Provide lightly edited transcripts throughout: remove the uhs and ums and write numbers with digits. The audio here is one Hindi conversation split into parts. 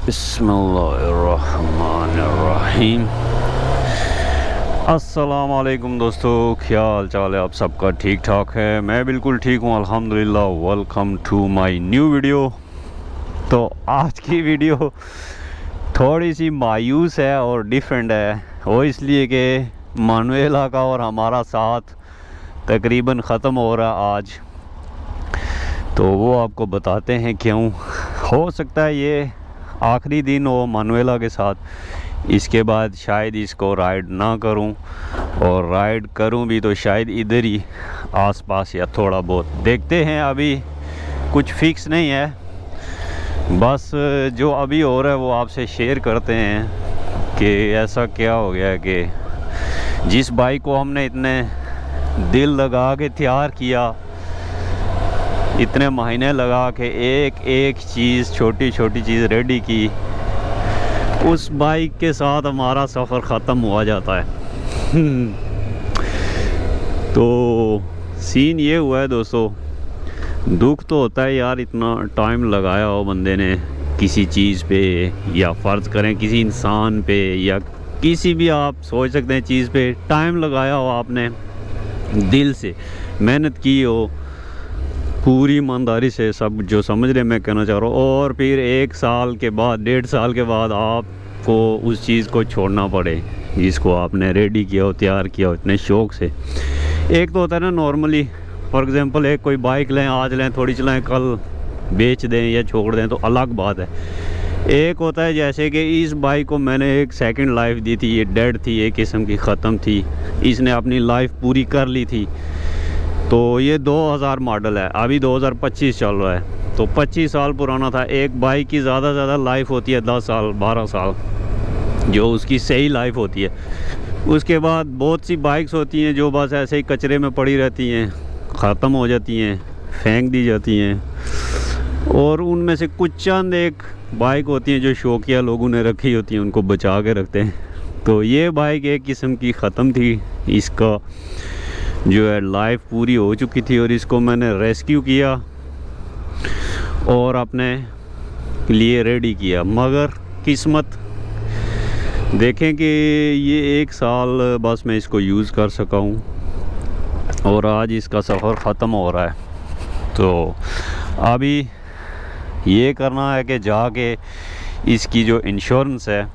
बिस्मिल्लाहिर्रहमानिर्रहीम। अस्सलाम वालेकुम दोस्तों, क्या हाल चाल है? आप सबका ठीक ठाक है? मैं बिल्कुल ठीक हूँ अल्हम्दुलिल्लाह। Welcome to my new video. तो आज की वीडियो थोड़ी सी मायूस है और डिफरेंट है। वो इसलिए कि मानुएला का और हमारा साथ तकरीबन ख़त्म हो रहा है आज। तो वो आपको बताते हैं क्यों। हो सकता है ये आखिरी दिन हो मानुएला के साथ, इसके बाद शायद इसको राइड ना करूं, और राइड करूं भी तो शायद इधर ही आसपास या थोड़ा बहुत देखते हैं। अभी कुछ फिक्स नहीं है, बस जो अभी हो रहा है वो आपसे शेयर करते हैं कि ऐसा क्या हो गया कि जिस बाइक को हमने इतने दिल लगा के तैयार किया, इतने महीने लगा के एक एक चीज़, छोटी छोटी चीज़ रेडी की, उस बाइक के साथ हमारा सफ़र ख़त्म हुआ जाता है। तो सीन ये हुआ है दोस्तों, दुख तो होता है यार, इतना टाइम लगाया हो बंदे ने किसी चीज़ पे, या फ़र्ज़ करें किसी इंसान पे, या किसी भी आप सोच सकते हैं चीज़ पे टाइम लगाया हो, आपने दिल से मेहनत की हो पूरी ईमानदारी से, सब जो समझ रहे मैं कहना चाह रहा हूँ, और फिर 1 साल के बाद, 1.5 साल के बाद आपको उस चीज़ को छोड़ना पड़े जिसको आपने रेडी किया हो, तैयार किया हो इतने शौक़ से। एक तो होता है ना नॉर्मली, फॉर एग्ज़ाम्पल एक कोई बाइक लें, आज लें, थोड़ी चलाएं, कल बेच दें या छोड़ दें तो अलग बात है। एक होता है जैसे कि इस बाइक को मैंने एक सेकंड लाइफ दी थी, ये डेड थी, एक किस्म की ख़त्म थी, इसने अपनी लाइफ पूरी कर ली थी। तो ये 2000 मॉडल है, अभी 2025 चल रहा है, तो 25 साल पुराना था। एक बाइक की ज़्यादा से ज़्यादा लाइफ होती है 10 साल 12 साल, जो उसकी सही लाइफ होती है। उसके बाद बहुत सी बाइक्स होती हैं जो बस ऐसे ही कचरे में पड़ी रहती हैं, ख़त्म हो जाती हैं, फेंक दी जाती हैं, और उनमें से कुछ चंद एक बाइक होती हैं जो शौकिया लोगों ने रखी होती हैं, उनको बचा के रखते हैं। तो ये बाइक एक किस्म की ख़त्म थी, इसका जो है लाइफ पूरी हो चुकी थी, और इसको मैंने रेस्क्यू किया और अपने लिए रेडी किया। मगर किस्मत देखें कि ये 1 साल बस मैं इसको यूज़ कर सका हूँ, और आज इसका सफ़र ख़त्म हो रहा है। तो अभी ये करना है कि जाके इसकी जो इंश्योरेंस है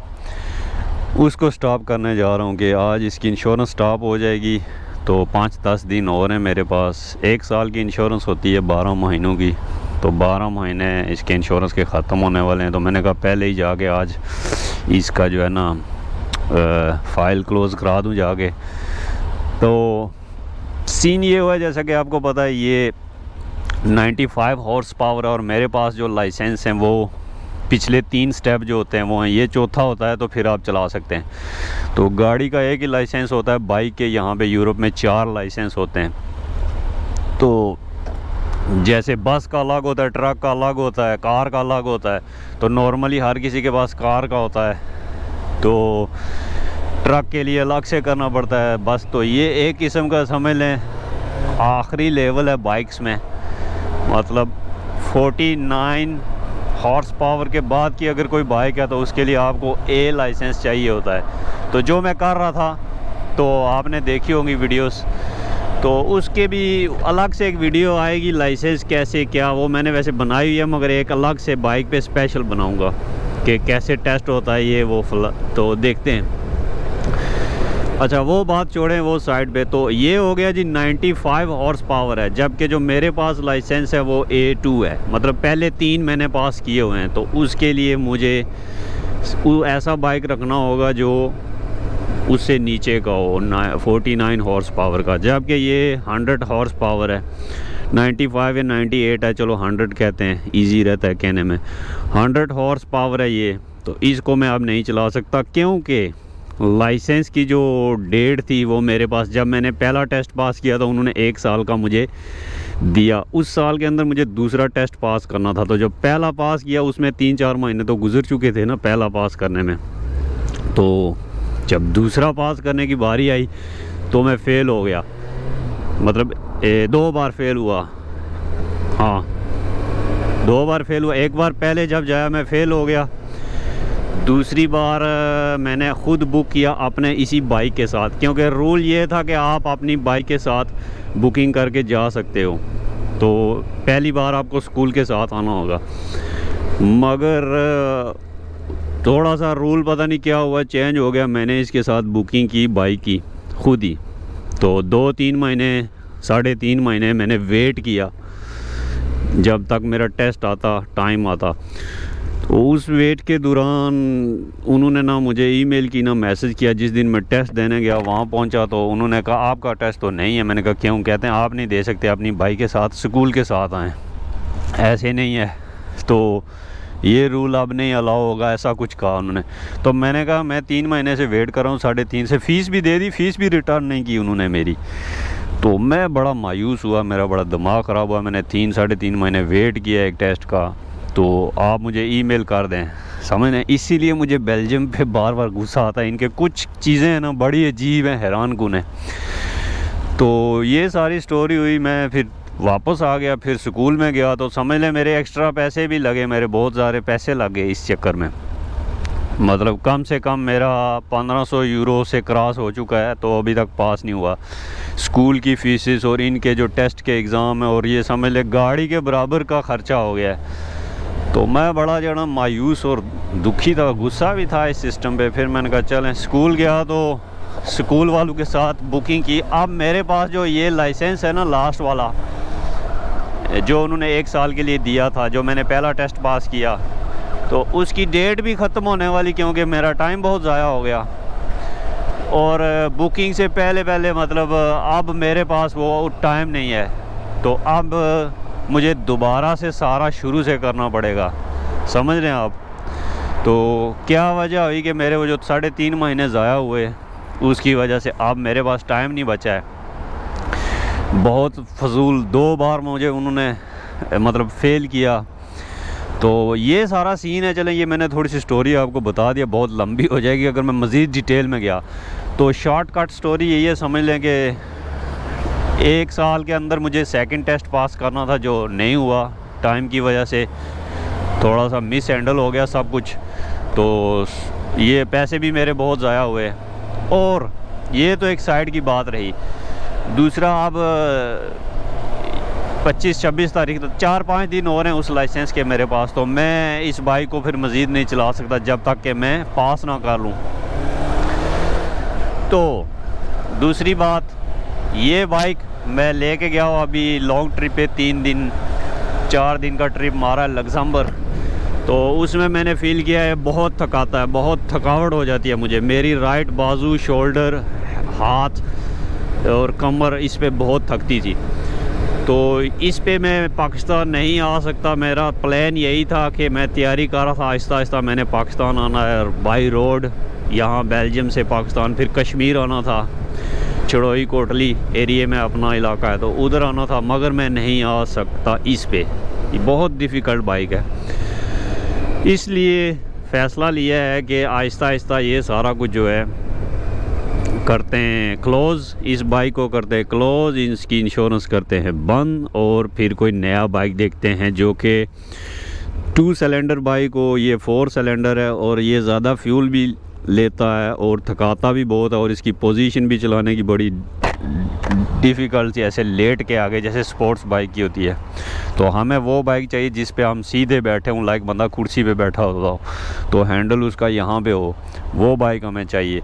उसको स्टॉप करने जा रहा हूँ, कि आज इसकी इंश्योरेंस स्टॉप हो जाएगी। तो 5-10 दिन और हैं मेरे पास। 1 साल की इंश्योरेंस होती है 12 महीनों की, तो 12 महीने इसके इंश्योरेंस के ख़त्म होने वाले हैं। तो मैंने कहा पहले ही जाके आज इसका जो है ना फ़ाइल क्लोज़ करा दूं जाके। तो सीन ये हुआ, जैसा कि आपको पता है, ये 95 हॉर्स पावर है, और मेरे पास जो लाइसेंस हैं वो पिछले 3 स्टेप जो होते हैं वो हैं, ये चौथा होता है, तो फिर आप चला सकते हैं। तो गाड़ी का एक ही लाइसेंस होता है, बाइक के यहाँ पे यूरोप में 4 लाइसेंस होते हैं। तो जैसे बस का अलग होता है, ट्रक का अलग होता है, कार का अलग होता है। तो नॉर्मली हर किसी के पास कार का होता है, तो ट्रक के लिए अलग से करना पड़ता है बस। तो ये एक किस्म का समझ लें आखिरी लेवल है बाइक्स में, मतलब 49 हॉर्स पावर के बाद की अगर कोई बाइक है तो उसके लिए आपको ए लाइसेंस चाहिए होता है। तो जो मैं कर रहा था, तो आपने देखी होंगी वीडियोस, तो उसके भी अलग से एक वीडियो आएगी, लाइसेंस कैसे क्या, वो मैंने वैसे बनाई हुई है, मगर एक अलग से बाइक पे स्पेशल बनाऊंगा कि कैसे टेस्ट होता है ये वो तो देखते हैं। अच्छा वो बात छोड़ें, वो साइड पे। तो ये हो गया जी 95 हॉर्स पावर है, जबकि जो मेरे पास लाइसेंस है वो A2 है, मतलब पहले 3 मैंने पास किए हुए हैं। तो उसके लिए मुझे ऐसा बाइक रखना होगा जो उससे नीचे का हो, 49 हॉर्स पावर का, जबकि ये 100 हॉर्स पावर है। 95 या 98 है, चलो 100 कहते हैं, इजी रहता है कहने में। 100 हॉर्स पावर है ये, तो इसको मैं अब नहीं चला सकता, क्योंकि लाइसेंस की जो डेट थी वो मेरे पास, जब मैंने पहला टेस्ट पास किया था उन्होंने 1 साल का मुझे दिया, उस साल के अंदर मुझे दूसरा टेस्ट पास करना था। तो जब पहला पास किया उसमें 3-4 महीने तो गुजर चुके थे ना पहला पास करने में। तो जब दूसरा पास करने की बारी आई तो मैं फ़ेल हो गया, मतलब 2 बार फेल हुआ। हाँ 2 बार फेल हुआ, एक बार पहले जब जाया मैं फ़ेल हो गया, दूसरी बार मैंने ख़ुद बुक किया अपने इसी बाइक के साथ, क्योंकि रूल ये था कि आप अपनी बाइक के साथ बुकिंग करके जा सकते हो। तो पहली बार आपको स्कूल के साथ आना होगा, मगर थोड़ा सा रूल पता नहीं क्या हुआ, चेंज हो गया। मैंने इसके साथ बुकिंग की बाइक की खुद ही। तो 2-3 महीने 3.5 महीने मैंने वेट किया जब तक मेरा टेस्ट आता, टाइम आता। तो उस वेट के दौरान उन्होंने ना मुझे ईमेल की ना मैसेज किया। जिस दिन मैं टेस्ट देने गया वहाँ पहुँचा तो उन्होंने कहा आपका टेस्ट तो नहीं है। मैंने कहा क्यों? कहते हैं आप नहीं दे सकते, अपनी बाइक के साथ स्कूल के साथ आएँ, ऐसे नहीं है, तो ये रूल अब नहीं अलाउ होगा, ऐसा कुछ कहा उन्होंने। तो मैंने कहा मैं 3 महीने से वेट कर रहा हूँ, 3.5 से फ़ीस भी दे दी, फ़ीस भी रिटर्न नहीं की उन्होंने मेरी। तो मैं बड़ा मायूस हुआ, मेरा बड़ा दिमाग ख़राब हुआ। मैंने 3-3.5 महीने वेट किया एक टेस्ट का, तो आप मुझे ईमेल कर दें, समझ। इसीलिए मुझे बेल्जियम पे बार बार गुस्सा आता है। इनके कुछ चीज़ें हैं ना बड़ी अजीब हैं, हैरान कुन है। तो ये सारी स्टोरी हुई, मैं फिर वापस आ गया, फिर स्कूल में गया तो समझ लें मेरे एक्स्ट्रा पैसे भी लगे, मेरे बहुत सारे पैसे लग गए इस चक्कर में। मतलब कम से कम मेरा 1500 यूरो से क्रॉस हो चुका है, तो अभी तक पास नहीं हुआ। स्कूल की फ़ीसेस और इनके जो टेस्ट के एग्ज़ाम है, और ये समझ ले गाड़ी के बराबर का ख़र्चा हो गया है। तो मैं बड़ा जो ना मायूस और दुखी था, गुस्सा भी था इस सिस्टम पे। फिर मैंने कहा चलें, स्कूल गया तो स्कूल वालों के साथ बुकिंग की। अब मेरे पास जो ये लाइसेंस है ना, लास्ट वाला जो उन्होंने 1 साल के लिए दिया था, जो मैंने पहला टेस्ट पास किया, तो उसकी डेट भी ख़त्म होने वाली, क्योंकि मेरा टाइम बहुत ज़ाया हो गया। और बुकिंग से पहले मतलब अब मेरे पास वो टाइम नहीं है, तो अब मुझे दोबारा से सारा शुरू से करना पड़ेगा, समझ रहे हैं आप। तो क्या वजह हुई कि मेरे वो जो 3.5 महीने ज़ाया हुए, उसकी वजह से अब मेरे पास टाइम नहीं बचा है। बहुत फजूल 2 बार मुझे उन्होंने मतलब फ़ेल किया। तो ये सारा सीन है। चलें, ये मैंने थोड़ी सी स्टोरी आपको बता दिया, बहुत लंबी हो जाएगी अगर मैं मज़ीद डिटेल में गया। तो शॉर्टकट स्टोरी यही है, समझ लें कि 1 साल के अंदर मुझे सेकंड टेस्ट पास करना था, जो नहीं हुआ टाइम की वजह से, थोड़ा सा मिस हैंडल हो गया सब कुछ। तो ये पैसे भी मेरे बहुत ज़ाया हुए। और ये तो एक साइड की बात रही। दूसरा, अब 25-26 तारीख तक 4-5 दिन हो रहे हैं उस लाइसेंस के मेरे पास। तो मैं इस बाइक को फिर मज़ीद नहीं चला सकता जब तक कि मैं पास ना कर लूँ। तो दूसरी बात, ये बाइक मैं लेके गया हूँ अभी लॉन्ग ट्रिप पे, 4 दिन का ट्रिप मारा लग्जमबर्ग। तो उसमें मैंने फ़ील किया है बहुत थकाता है, बहुत थकावट हो जाती है मुझे। मेरी राइट बाजू, शोल्डर, हाथ और कमर इस पे बहुत थकती थी। तो इस पे मैं पाकिस्तान नहीं आ सकता। मेरा प्लान यही था कि मैं तैयारी कर रहा था, आहिस्ता आहिस्ता मैंने पाकिस्तान आना है बाई रोड, यहाँ बेल्जियम से पाकिस्तान, फिर कश्मीर आना था, चड़ोई कोटली एरिया में अपना इलाका है, तो उधर आना था, मगर मैं नहीं आ सकता इस पे। ये बहुत डिफ़िकल्ट बाइक है, इसलिए फ़ैसला लिया है कि आहिस्ता आहिस्ता ये सारा कुछ जो है करते हैं क्लोज़, इस बाइक को करते हैं क्लोज़, इसकी इंश्योरेंस करते हैं बंद, और फिर कोई नया बाइक देखते हैं जो कि 2 सिलेंडर बाइक हो। ये 4 सिलेंडर है और ये ज़्यादा फ्यूल भी लेता है और थकाता भी बहुत है, और इसकी पोजीशन भी चलाने की बड़ी डिफ़िकल्ट, ऐसे लेट के आगे जैसे स्पोर्ट्स बाइक की होती है। तो हमें वो बाइक चाहिए जिस पे हम सीधे बैठे हों, लाइक बंदा कुर्सी पे बैठा होता हो, तो हैंडल उसका यहाँ पे हो, वो बाइक हमें चाहिए।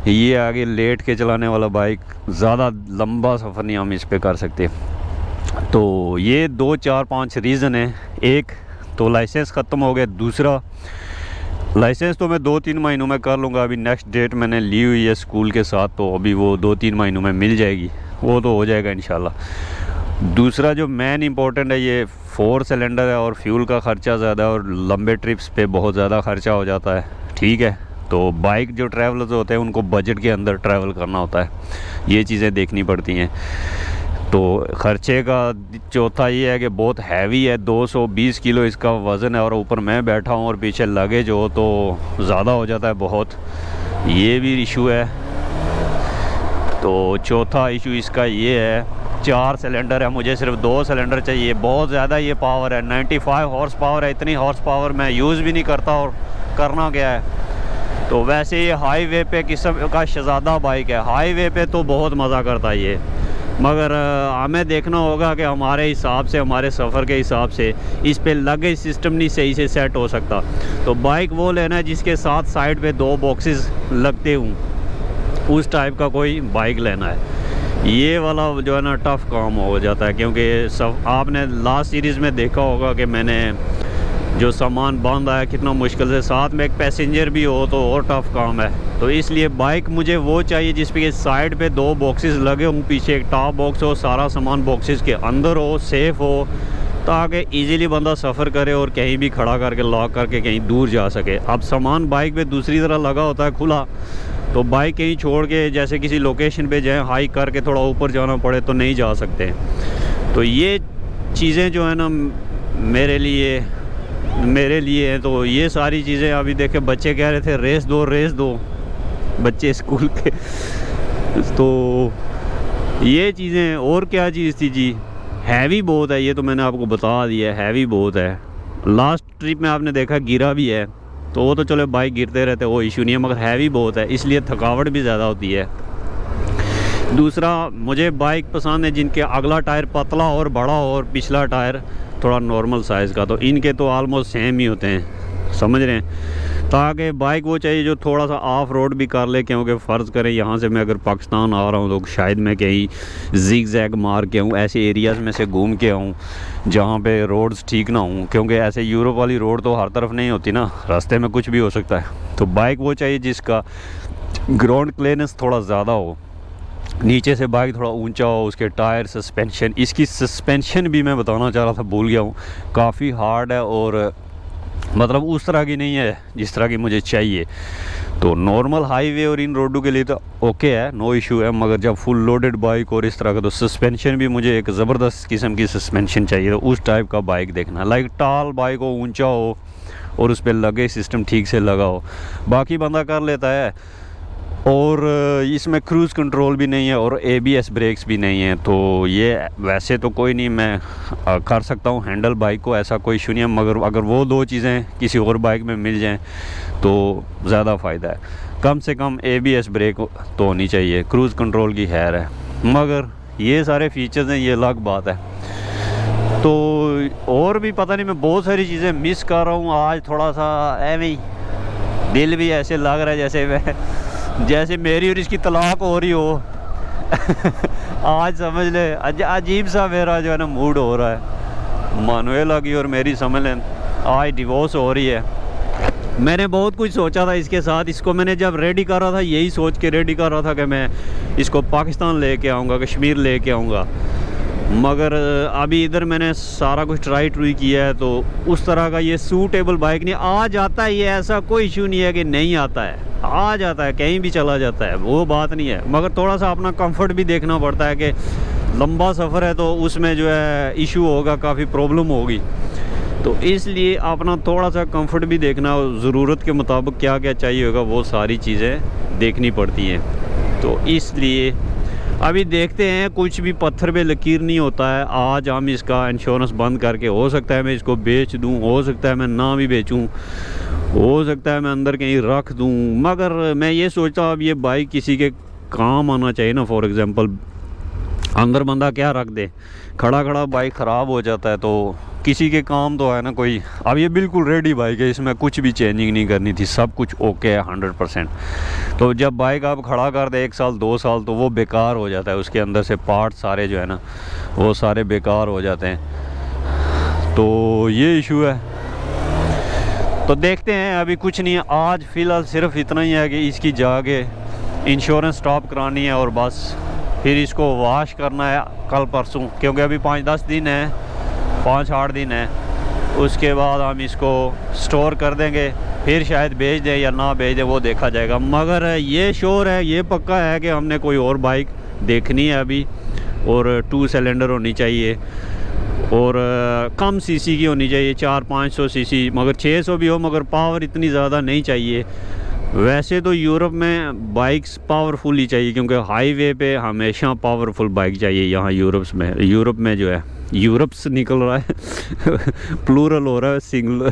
ये आगे लेट के चलाने वाला बाइक, ज़्यादा लंबा सफ़र नहीं हम इस पे कर सकते। तो ये 2, 4, 5 रीज़न है। एक तो लाइसेंस ख़त्म हो गया, दूसरा लाइसेंस तो मैं 2-3 महीनों में कर लूँगा। अभी नेक्स्ट डेट मैंने ली हुई है स्कूल के साथ, तो अभी वो 2-3 महीनों में मिल जाएगी, वो तो हो जाएगा इंशाल्लाह। दूसरा जो मेन इम्पोर्टेंट है, ये 4 सिलेंडर है और फ्यूल का ख़र्चा ज़्यादा है, और लंबे ट्रिप्स पे बहुत ज़्यादा ख़र्चा हो जाता है, ठीक है। तो बाइक जो ट्रैवलर्स होते हैं उनको बजट के अंदर ट्रैवल करना होता है, ये चीज़ें देखनी पड़ती हैं। तो ख़र्चे का चौथा ये है कि बहुत हैवी है, 220 किलो इसका वज़न है, और ऊपर मैं बैठा हूँ और पीछे लगेज हो तो ज़्यादा हो जाता है बहुत, ये भी इशू है। तो चौथा इशू इसका ये है, 4 सिलेंडर है, मुझे सिर्फ 2 सिलेंडर चाहिए। बहुत ज़्यादा ये पावर है, 95 हॉर्स पावर है। इतनी हॉर्स पावर मैं यूज़ भी नहीं करता, और करना क्या है, तो वैसे ये हाईवे पे किस्म का शहज़ादा बाइक है, हाईवे पे तो बहुत मज़ा करता है ये, मगर हमें देखना होगा कि हमारे हिसाब से, हमारे सफ़र के हिसाब से इस पे लगेज सिस्टम नहीं सही से सेट हो सकता। तो बाइक वो लेना है जिसके साथ साइड पे 2 बॉक्सेस लगते हों, उस टाइप का कोई बाइक लेना है। ये वाला जो है ना टफ़ काम हो जाता है, क्योंकि सब आपने लास्ट सीरीज़ में देखा होगा कि मैंने जो सामान बांधा है कितना मुश्किल से, साथ में एक पैसेंजर भी हो तो और टफ़ काम है। तो इसलिए बाइक मुझे वो चाहिए जिस पे साइड पे 2 बॉक्सेस लगे हों, पीछे एक टॉप बॉक्स हो, सारा सामान बॉक्सेस के अंदर हो, सेफ़ हो, ताकि इजीली बंदा सफ़र करे और कहीं भी खड़ा करके लॉक करके कहीं दूर जा सके। अब सामान बाइक पे दूसरी तरह लगा होता है खुला, तो बाइक कहीं छोड़ के जैसे किसी लोकेशन पे जाएँ, हाइक करके थोड़ा ऊपर जाना पड़े तो नहीं जा सकते। तो ये चीज़ें जो है ना मेरे लिए हैं। तो ये सारी चीज़ें अभी देखे, बच्चे कह रहे थे रेस दो बच्चे स्कूल के तो ये चीज़ें। और क्या चीज़ थी जी, हैवी बहुत है, ये तो मैंने आपको बता दिया, हैवी बहुत है। लास्ट ट्रिप में आपने देखा गिरा भी है, तो वो तो चलो बाइक गिरते रहते वो इशू नहीं है, मगर हैवी बहुत है, इसलिए थकावट भी ज़्यादा होती है। दूसरा, मुझे बाइक पसंद है जिनके अगला टायर पतला और बड़ा हो और पिछला टायर थोड़ा नॉर्मल साइज़ का। तो इनके तो आलमोस्ट सेम ही होते हैं, समझ रहे हैं। ताकि बाइक वो चाहिए जो थोड़ा सा ऑफ रोड भी कर ले, क्योंकि फ़र्ज़ करें यहाँ से मैं अगर पाकिस्तान आ रहा हूँ तो शायद मैं कहीं जिग जैग मार के आऊँ, ऐसे एरियाज़ में से घूम के आऊँ जहाँ पे रोड्स ठीक ना हों, क्योंकि ऐसे यूरोप वाली रोड तो हर तरफ नहीं होती ना, रास्ते में कुछ भी हो सकता है। तो बाइक वो चाहिए जिसका ग्राउंड क्लियरेंस थोड़ा ज़्यादा हो, नीचे से बाइक थोड़ा ऊंचा हो, उसके टायर, सस्पेंशन। इसकी सस्पेंशन भी मैं बताना चाह रहा था, भूल गया हूँ, काफ़ी हार्ड है और मतलब उस तरह की नहीं है जिस तरह की मुझे चाहिए। तो नॉर्मल हाईवे और इन रोडों के लिए तो ओके है, नो इशू है, मगर जब फुल लोडेड बाइक और इस तरह का, तो सस्पेंशन भी मुझे एक ज़बरदस्त किस्म की सस्पेंशन चाहिए। तो उस टाइप का बाइक देखना, लाइक टाल बाइक हो, ऊँचा हो और उस पर लगे सिस्टम ठीक से लगा हो। बाकी बंदा कर लेता है, और इसमें क्रूज़ कंट्रोल भी नहीं है और ABS ब्रेक्स भी नहीं है। तो ये वैसे तो कोई नहीं, मैं कर सकता हूँ हैंडल बाइक को, ऐसा कोई इशू नहीं है, मगर अगर वो 2 चीज़ें किसी और बाइक में मिल जाएं तो ज़्यादा फ़ायदा है। कम से कम ABS ब्रेक तो होनी चाहिए, क्रूज़ कंट्रोल की खैर है, मगर ये सारे फीचर्स हैं, ये अलग बात है। तो और भी पता नहीं, मैं बहुत सारी चीज़ें मिस कर रहा हूँ आज, थोड़ा सा एवं दिल भी ऐसे लग रहा है जैसे मेरी और इसकी तलाक हो रही हो आज समझ ले, अजीब सा मेरा जो है ना मूड हो रहा है। मानुएला की और मेरी समझ लें आज डिवोर्स हो रही है। मैंने बहुत कुछ सोचा था इसके साथ, इसको मैंने जब रेडी कर रहा था यही सोच के रेडी कर रहा था कि मैं इसको पाकिस्तान लेके आऊँगा, कश्मीर लेके आऊँगा, मगर अभी इधर मैंने सारा कुछ ट्राई किया है, तो उस तरह का ये सूटेबल बाइक नहीं। आ जाता है, ये ऐसा कोई इशू नहीं है कि नहीं आता है, आ जाता है, कहीं भी चला जाता है, वो बात नहीं है, मगर थोड़ा सा अपना कंफर्ट भी देखना पड़ता है कि लंबा सफ़र है तो उसमें जो है इशू होगा, काफ़ी प्रॉब्लम होगी। तो इसलिए अपना थोड़ा सा कंफर्ट भी देखना, ज़रूरत के मुताबिक क्या क्या चाहिए होगा वो सारी चीज़ें देखनी पड़ती हैं। तो इसलिए अभी देखते हैं, कुछ भी पत्थर पे लकीर नहीं होता है। आज हम इसका इंश्योरेंस बंद करके, हो सकता है मैं इसको बेच दूं, हो सकता है मैं ना भी बेचूं, हो सकता है मैं अंदर कहीं रख दूं, मगर मैं ये सोचता हूँ अब ये बाइक किसी के काम आना चाहिए ना। फॉर एग्ज़ाम्पल अंदर बंदा क्या रख दे, खड़ा खड़ा बाइक ख़राब हो जाता है, तो किसी के काम तो है ना कोई। अब ये बिल्कुल रेडी बाइक है, इसमें कुछ भी चेंजिंग नहीं करनी थी, सब कुछ ओके है 100%। तो जब बाइक आप खड़ा कर दे 1 साल 2 साल तो वो बेकार हो जाता है, उसके अंदर से पार्ट सारे जो है ना वो सारे बेकार हो जाते हैं। तो ये इशू है। तो देखते हैं, अभी कुछ नहीं है, आज फ़िलहाल सिर्फ इतना ही है कि इसकी जाके इंश्योरेंस स्टॉप करानी है और बस फिर इसको वॉश करना है कल परसों, क्योंकि अभी 5-10 दिन है, 5-8 दिन है, उसके बाद हम इसको स्टोर कर देंगे, फिर शायद भेज दें या ना भेज दें वो देखा जाएगा। मगर ये श्योर है, ये पक्का है कि हमने कोई और बाइक देखनी है अभी, और 2 सिलेंडर होनी चाहिए और कम सीसी की होनी चाहिए, 400-500 सीसी, मगर 600 भी हो, मगर पावर इतनी ज़्यादा नहीं चाहिए। वैसे तो यूरोप में बाइक्स पावरफुल ही चाहिए, क्योंकि हाईवे पे हमेशा पावरफुल बाइक चाहिए। यहाँ यूरोप में जो है, यूरोप से निकल रहा है प्लूरल हो रहा है, सिंगल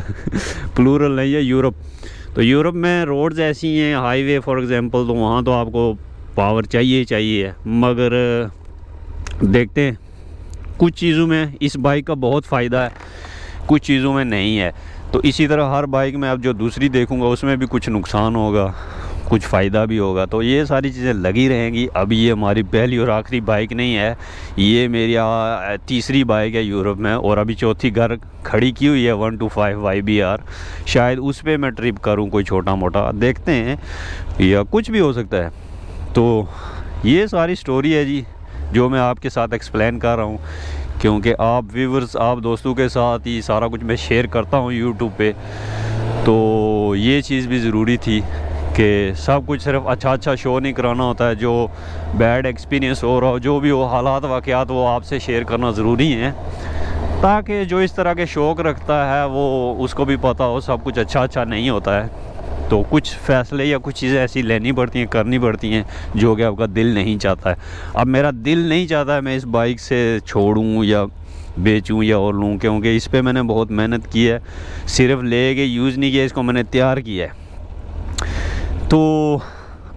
प्लूरल नहीं है यूरोप। तो यूरोप में रोड्स ऐसी हैं, हाईवे फॉर एग्ज़ाम्पल, तो वहाँ तो आपको पावर चाहिए चाहिए, मगर देखते हैं कुछ चीज़ों में इस बाइक का बहुत फ़ायदा है, कुछ चीज़ों में नहीं है। तो इसी तरह हर बाइक में अब जो दूसरी देखूंगा उसमें भी कुछ नुकसान होगा, कुछ फ़ायदा भी होगा। तो ये सारी चीज़ें लगी रहेंगी। अभी ये हमारी पहली और आखिरी बाइक नहीं है, ये मेरी तीसरी बाइक है यूरोप में, और अभी चौथी घर खड़ी की हुई है 125 YBR। शायद उस पर मैं ट्रिप करूँ कोई छोटा मोटा, देखते हैं, या कुछ भी हो सकता है। तो ये सारी स्टोरी है जी जो मैं आपके साथ एक्सप्लेन कर रहा हूँ, क्योंकि आप व्यूवर्स, आप दोस्तों के साथ ही सारा कुछ मैं शेयर करता हूँ यूट्यूब पे। तो ये चीज़ भी ज़रूरी थी कि सब कुछ सिर्फ अच्छा शो नहीं कराना होता है, जो बैड एक्सपीरियंस हो रहा हो, जो भी हो हालात वाक़यात, वो आपसे शेयर करना ज़रूरी है, ताकि जो इस तरह के शौक़ रखता है वो उसको भी पता हो सब कुछ अच्छा नहीं होता है। तो कुछ फ़ैसले या कुछ चीज़ें ऐसी लेनी पड़ती हैं, करनी पड़ती हैं, जो कि आपका दिल नहीं चाहता है। अब मेरा दिल नहीं चाहता है मैं इस बाइक से छोड़ूं या बेचूं या और लूं, क्योंकि इस पे मैंने बहुत मेहनत की है, सिर्फ ले के यूज़ नहीं किया, इसको मैंने तैयार किया है। तो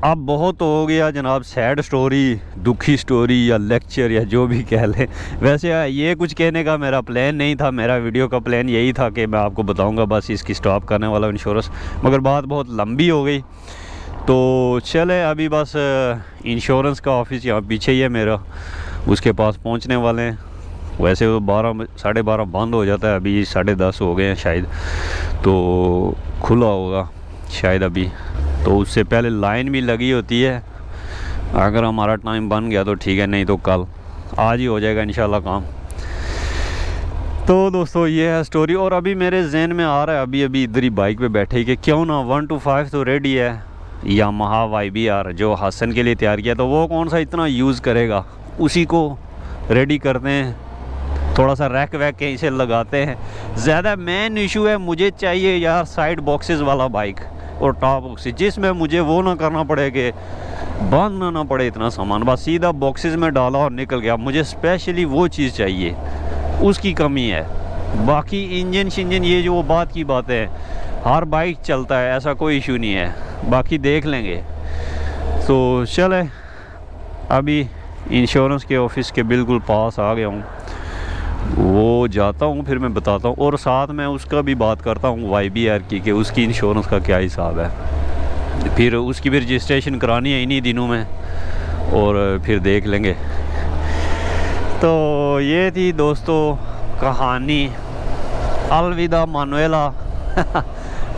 अब बहुत हो गया जनाब सैड स्टोरी, दुखी स्टोरी या लेक्चर या जो भी कह लें। वैसे ये कुछ कहने का मेरा प्लान नहीं था, मेरा वीडियो का प्लान यही था कि मैं आपको बताऊंगा बस इसकी स्टॉप करने वाला इंश्योरेंस, मगर बात बहुत लंबी हो गई। तो चले अभी बस इंश्योरेंस का ऑफिस यहाँ पीछे ही है मेरा, उसके पास पहुँचने वाले हैं। वैसे वो 12-12:30 बंद हो जाता है, अभी 10:30 हो गए हैं शायद, तो खुला होगा शायद अभी, तो उससे पहले लाइन भी लगी होती है। अगर हमारा टाइम बन गया तो ठीक है, नहीं तो कल आज ही हो जाएगा इंशाल्लाह काम। तो दोस्तों ये है स्टोरी। और अभी मेरे जहन में आ रहा है अभी इधर ही बाइक पे बैठे ही कि क्यों ना 125 तो रेडी है, यामाहा YBR जो हसन के लिए तैयार किया, तो वो कौन सा इतना यूज़ करेगा, उसी को रेडी करते हैं, थोड़ा सा रैक वैक कहीं से लगाते हैं। ज़्यादा मेन इशू है मुझे चाहिए यार साइड बॉक्सेस वाला बाइक और टॉप बॉक्सेस, जिसमें मुझे वो ना करना पड़े कि बांधना ना पड़े इतना सामान, बस सीधा बॉक्सेस में डाला और निकल गया। मुझे स्पेशली वो चीज़ चाहिए, उसकी कमी है। बाकी इंजन शिंजन ये जो वो बात की बात है, हर बाइक चलता है, ऐसा कोई इशू नहीं है, बाकी देख लेंगे। तो चले अभी इंश्योरेंस के ऑफिस के बिल्कुल पास आ गया हूँ, वो जाता हूँ फिर मैं बताता हूँ, और साथ में उसका भी बात करता हूँ YBR की कि उसकी इंश्योरेंस का क्या हिसाब है। फिर उसकी भी रजिस्ट्रेशन करानी है इन्हीं दिनों में, और फिर देख लेंगे। तो ये थी दोस्तों कहानी। अलविदा मानुएला।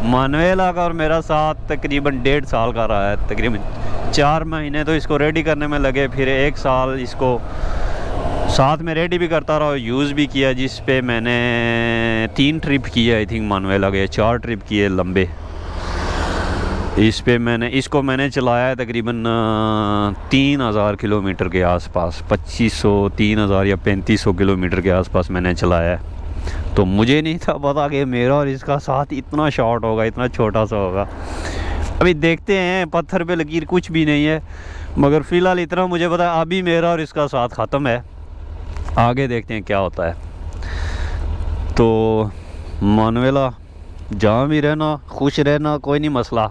मानुएला का और मेरा साथ तकरीबन 1.5 साल का रहा है, तकरीबन 4 महीने तो इसको रेडी करने में लगे, फिर 1 साल इसको साथ में रेडी भी करता रहा, यूज़ भी किया, जिस पे मैंने 3 ट्रिप किए आई थिंक मानुएला के, 4 ट्रिप किए लंबे। इस पे इसको मैंने चलाया है तकरीबन 3000 किलोमीटर के आसपास, 2500 3000 या 3500 किलोमीटर के आसपास मैंने चलाया है। तो मुझे नहीं था पता कि मेरा और इसका साथ इतना शॉर्ट होगा, इतना छोटा सा होगा। अभी देखते हैं, पत्थर पे लकीर कुछ भी नहीं है, मगर फ़िलहाल इतना मुझे पता है अभी मेरा और इसका साथ ख़त्म है, आगे देखते हैं क्या होता है। तो मानुएला जहाँ भी रहना, खुश रहना, कोई नहीं मसला।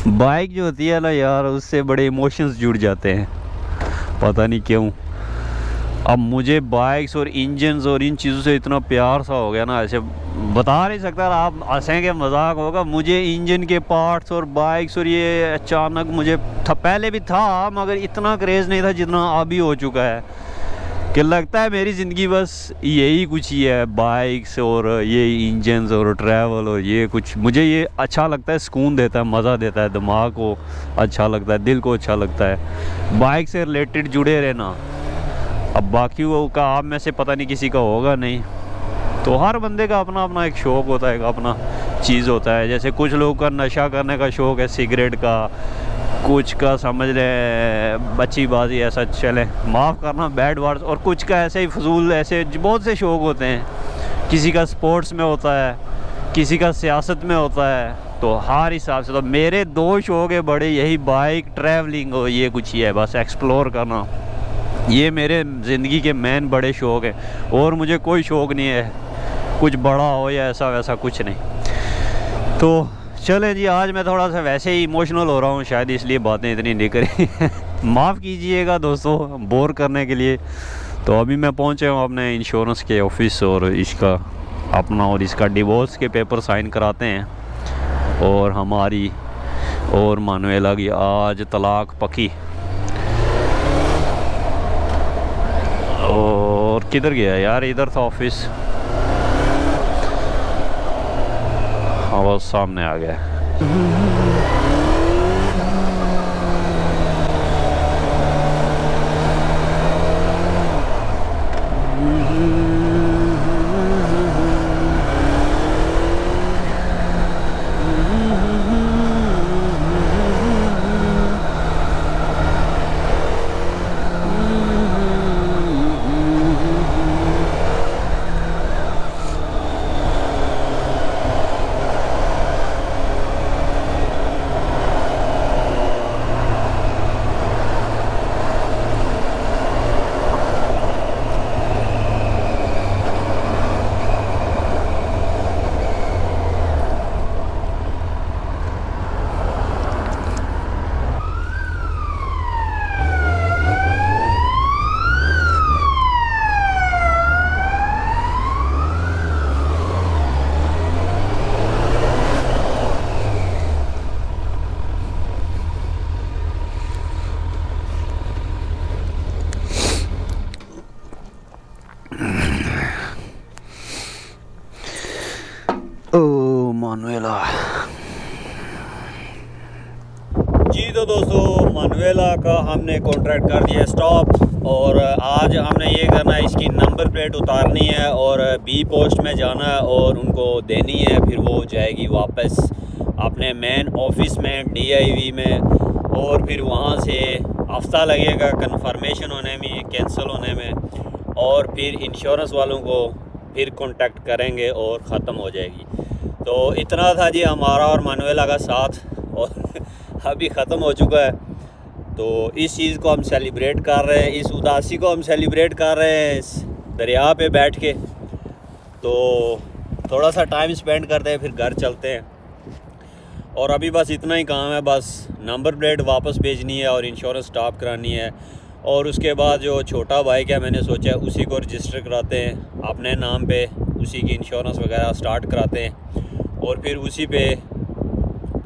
बाइक जो होती है ना यार, उससे बड़े इमोशंस जुड़ जाते हैं, पता नहीं क्यों। अब मुझे बाइक्स और इंजन्स और इन चीज़ों से इतना प्यार सा हो गया ना, ऐसे बता नहीं सकता, आप हंसेंगे मजाक होगा। मुझे इंजन के पार्ट्स और बाइक्स और ये अचानक मुझे पहले भी था, मगर इतना क्रेज़ नहीं था जितना अभी हो चुका है, कि लगता है मेरी ज़िंदगी बस यही कुछ ही है, बाइक्स और ये इंजन्स और ट्रैवल और ये कुछ। मुझे ये अच्छा लगता है, सुकून देता है, मज़ा देता है, दिमाग को अच्छा लगता है, दिल को अच्छा लगता है, बाइक से रिलेटेड जुड़े रहना। अब बाकी वो का आप में से पता नहीं किसी का होगा नहीं, तो हर बंदे का अपना अपना एक शौक़ होता है, अपना चीज़ होता है। जैसे कुछ लोगों का नशा करने का शौक़ है सिगरेट का, कुछ का समझ लें बच्चीबाजी, ऐसा चले माफ़ करना बैड वर्ड्स, और कुछ का ऐसे ही फजूल, ऐसे बहुत से शौक़ होते हैं। किसी का स्पोर्ट्स में होता है, किसी का सियासत में होता है, तो हर हिसाब से। तो मेरे 2 शौक़ है बड़े, यही बाइक, ट्रैवलिंग और ये कुछ ही है, बस एक्सप्लोर करना। ये मेरे ज़िंदगी के मेन बड़े शौक़ हैं, और मुझे कोई शौक़ नहीं है कुछ बड़ा हो या ऐसा वैसा कुछ नहीं। तो चलें जी, आज मैं थोड़ा सा वैसे ही इमोशनल हो रहा हूँ, शायद इसलिए बातें इतनी नहीं करी माफ़ कीजिएगा दोस्तों बोर करने के लिए। तो अभी मैं पहुँचे हूँ अपने इंश्योरेंस के ऑफिस और इसका अपना और इसका डिवोर्स के पेपर साइन कराते हैं और हमारी और मानुएला की आज तलाक पकी। और किधर गया यार, इधर था ऑफिस, हाँ वो सामने आ गया। ओ मानुएला जी। तो दोस्तों मानुएला का हमने कॉन्ट्रैक्ट कर दिया स्टॉप और आज हमने ये करना है, इसकी नंबर प्लेट उतारनी है और बी पोस्ट में जाना है और उनको देनी है, फिर वो जाएगी वापस अपने मेन ऑफिस में DIV में और फिर वहाँ से हफ्ता लगेगा कंफर्मेशन होने में, कैंसिल होने में, और फिर इंश्योरेंस वालों को फिर कांटेक्ट करेंगे और ख़त्म हो जाएगी। तो इतना था जी हमारा और मानुएला का साथ और अभी ख़त्म हो चुका है। तो इस चीज़ को हम सेलिब्रेट कर रहे हैं, इस उदासी को हम सेलिब्रेट कर रहे हैं इस दरिया पे बैठ के। तो थोड़ा सा टाइम स्पेंड करते हैं फिर घर चलते हैं और अभी बस इतना ही काम है, बस नंबर प्लेट वापस भेजनी है और इंश्योरेंस स्टॉप करानी है और उसके बाद जो छोटा बाइक है मैंने सोचा उसी को रजिस्टर कराते हैं अपने नाम पे, उसी की इंश्योरेंस वगैरह स्टार्ट कराते हैं और फिर उसी पे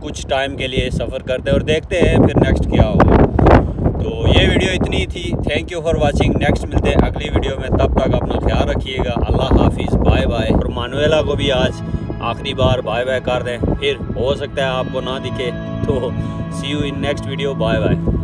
कुछ टाइम के लिए सफ़र करते हैं और देखते हैं फिर नेक्स्ट क्या होगा। तो ये वीडियो इतनी ही थी। Thank you for watching. Next मिलते हैं अगली वीडियो में, तब तक अपना ख्याल रखिएगा। अल्लाह हाफिज़, बाय बाय। और मानुएला को भी आज आखिरी बार बाय बाय कर दें, फिर हो सकता है आपको ना दिखे। तो see you in next video, bye bye.